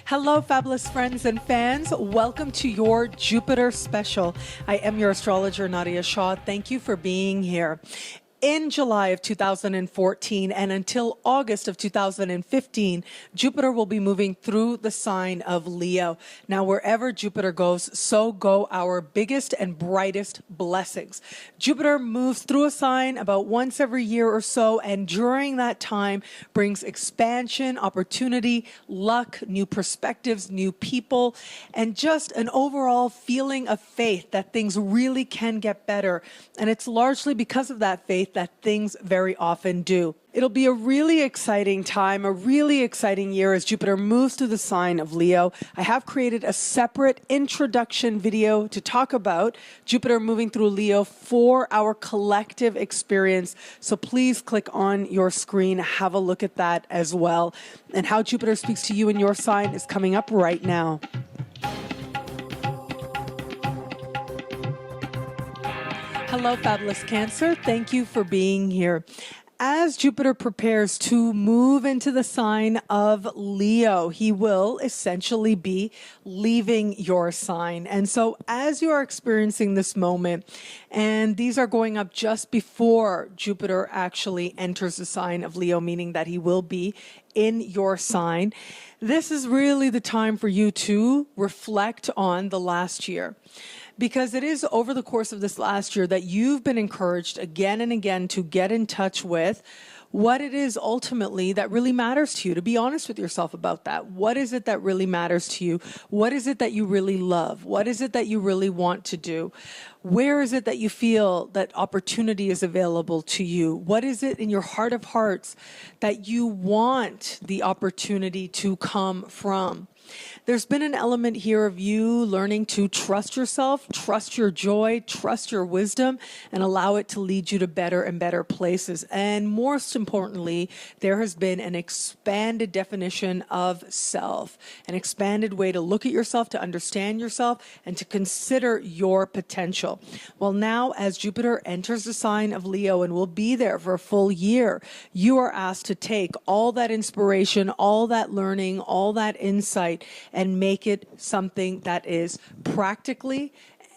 Hello, fabulous friends and fans. Welcome to your Jupiter special. I am your astrologer, Nadiya Shah. Thank you for being here. In July of 2014 and until August of 2015, Jupiter will be moving through the sign of Leo. Now, wherever Jupiter goes, so go our biggest and brightest blessings. Jupiter moves through a sign about once every year or so, and during that time brings expansion, opportunity, luck, new perspectives, new people, and just an overall feeling of faith that things really can get better. And it's largely because of that faith that things very often do. It'll be a really exciting time, a really exciting year as Jupiter moves through the sign of Leo. I have created a separate introduction video to talk about Jupiter moving through Leo for our collective experience. So please click on your screen, have a look at that as well. And how Jupiter speaks to you in your sign is coming up right now. Hello, fabulous Cancer. Thank you for being here. As Jupiter prepares to move into the sign of Leo, he will essentially be leaving your sign. And so as you are experiencing this moment, and these are going up just before Jupiter actually enters the sign of Leo, meaning that he will be in your sign, this is really the time for you to reflect on the last year. Because it is over the course of this last year that you've been encouraged again and again to get in touch with what it is ultimately that really matters to you, to be honest with yourself about that. What is it that really matters to you? What is it that you really love? What is it that you really want to do? Where is it that you feel that opportunity is available to you? What is it in your heart of hearts that you want the opportunity to come from? There's been an element here of you learning to trust yourself, trust your joy, trust your wisdom, and allow it to lead you to better and better places. And most importantly, there has been an expanded definition of self, an expanded way to look at yourself, to understand yourself, and to consider your potential. Well, now as Jupiter enters the sign of Leo and will be there for a full year, you are asked to take all that inspiration, all that learning, all that insight, and make it something that is practically,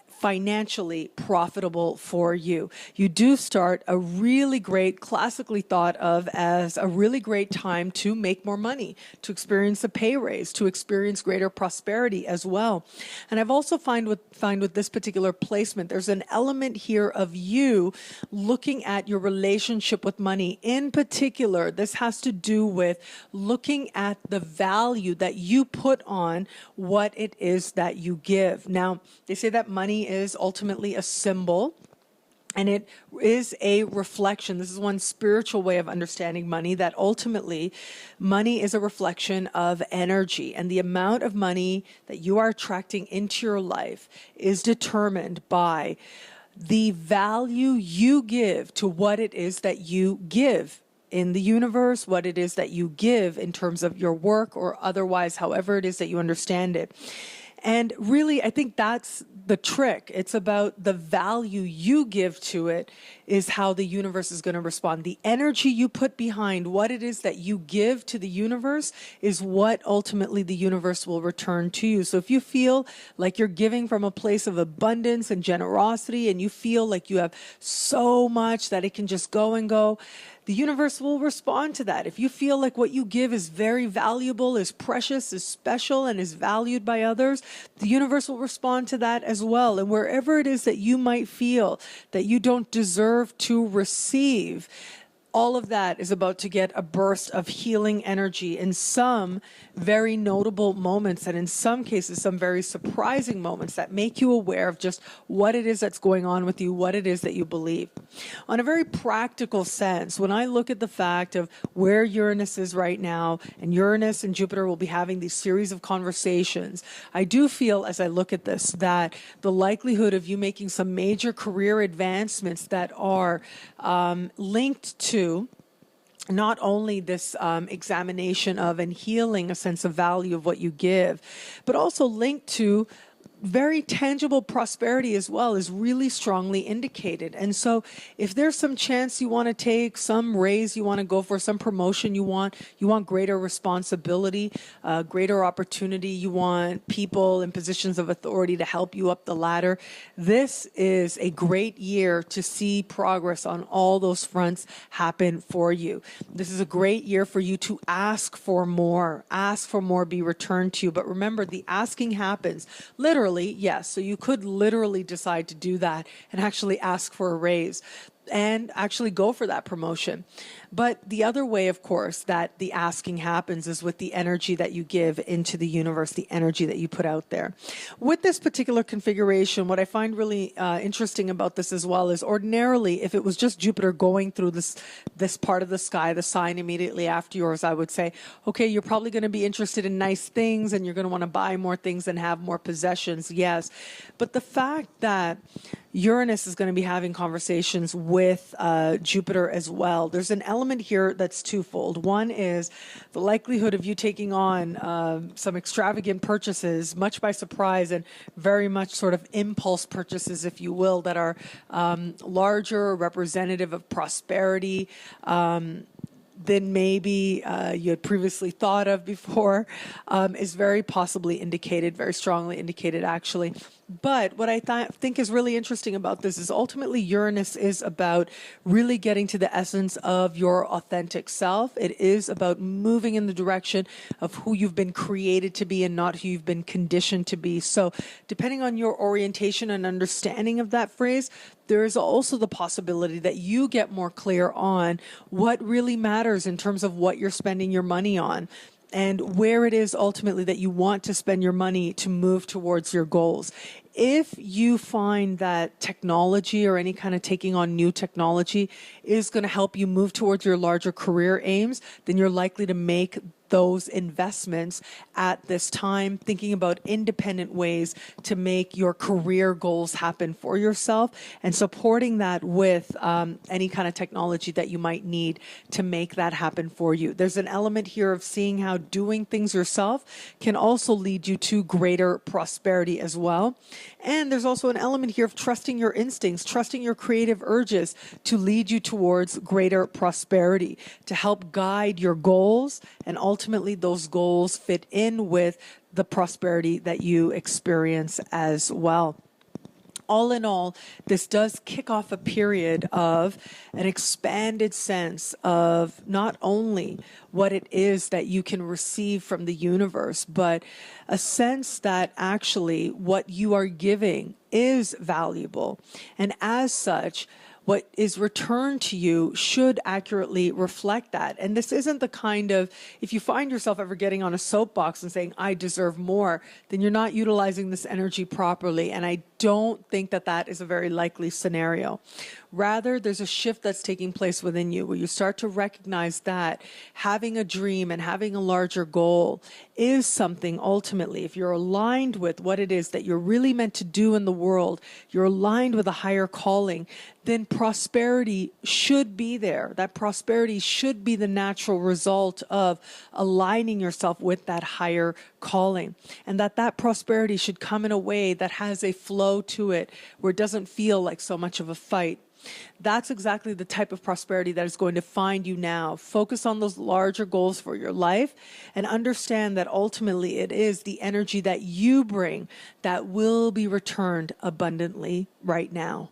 financially profitable for you. You do start a really great, classically thought of as a really great time to make more money, to experience a pay raise, to experience greater prosperity as well. And I've also find with this particular placement, there's an element here of you looking at your relationship with money. In particular, this has to do with looking at the value that you put on what it is that you give. Now, they say that money is ultimately a symbol, and it is a reflection. This is one spiritual way of understanding money, that ultimately money is a reflection of energy, and the amount of money that you are attracting into your life is determined by the value you give to what it is that you give in the universe, what it is that you give in terms of your work or otherwise, however it is that you understand it. And really, I think that's the trick. It's about the value you give to it is how the universe is going to respond. The energy you put behind what it is that you give to the universe is what ultimately the universe will return to you. So if you feel like you're giving from a place of abundance and generosity, and you feel like you have so much that it can just go and go, the universe will respond to that. If you feel like what you give is very valuable, is precious, is special, and is valued by others, the universe will respond to that as well. And wherever it is that you might feel that you don't deserve to receive, all of that is about to get a burst of healing energy in some very notable moments, and in some cases, some very surprising moments that make you aware of just what it is that's going on with you, what it is that you believe. On a very practical sense, when I look at the fact of where Uranus is right now, and Uranus and Jupiter will be having these series of conversations, I do feel as I look at this that the likelihood of you making some major career advancements that are linked to not only this examination of and healing a sense of value of what you give, but also linked to very tangible prosperity as well is really strongly indicated. And so if there's some chance you want to take, some raise you want to go for, some promotion you want greater responsibility, greater opportunity, you want people in positions of authority to help you up the ladder, this is a great year to see progress on all those fronts happen for you. This is a great year for you to ask for more, be returned to you. But remember, the asking happens literally. Yes, so you could literally decide to do that and actually ask for a raise and actually go for that promotion. But the other way, of course, that the asking happens is with the energy that you give into the universe, the energy that you put out there. With this particular configuration, what I find really interesting about this as well is ordinarily, if it was just Jupiter going through this part of the sky, the sign immediately after yours, I would say, okay, you're probably going to be interested in nice things and you're going to want to buy more things and have more possessions. Yes. But the fact that Uranus is going to be having conversations with Jupiter as well, there's an element here that's twofold. One is the likelihood of you taking on some extravagant purchases, much by surprise and very much sort of impulse purchases, if you will, that are larger, representative of prosperity than maybe you had previously thought of before, is very possibly indicated, very strongly indicated actually. But what I think is really interesting about this is ultimately Uranus is about really getting to the essence of your authentic self. It is about moving in the direction of who you've been created to be and not who you've been conditioned to be. So depending on your orientation and understanding of that phrase, there is also the possibility that you get more clear on what really matters in terms of what you're spending your money on, and where it is ultimately that you want to spend your money to move towards your goals. If you find that technology or any kind of taking on new technology is going to help you move towards your larger career aims, then you're likely to make those investments at this time, thinking about independent ways to make your career goals happen for yourself and supporting that with any kind of technology that you might need to make that happen for you. There's an element here of seeing how doing things yourself can also lead you to greater prosperity as well. And there's also an element here of trusting your instincts, trusting your creative urges to lead you towards greater prosperity, to help guide your goals, and ultimately those goals fit in with the prosperity that you experience as well. All in all, this does kick off a period of an expanded sense of not only what it is that you can receive from the universe, but a sense that actually what you are giving is valuable. And as such, what is returned to you should accurately reflect that. And this isn't the kind of, if you find yourself ever getting on a soapbox and saying, I deserve more, then you're not utilizing this energy properly. And I don't think that that is a very likely scenario. Rather, there's a shift that's taking place within you where you start to recognize that having a dream and having a larger goal is something ultimately, if you're aligned with what it is that you're really meant to do in the world, you're aligned with a higher calling, then prosperity should be there. That prosperity should be the natural result of aligning yourself with that higher calling. And that prosperity should come in a way that has a flow to it where it doesn't feel like so much of a fight. That's exactly the type of prosperity that is going to find you now. Focus on those larger goals for your life and understand that ultimately it is the energy that you bring that will be returned abundantly right now.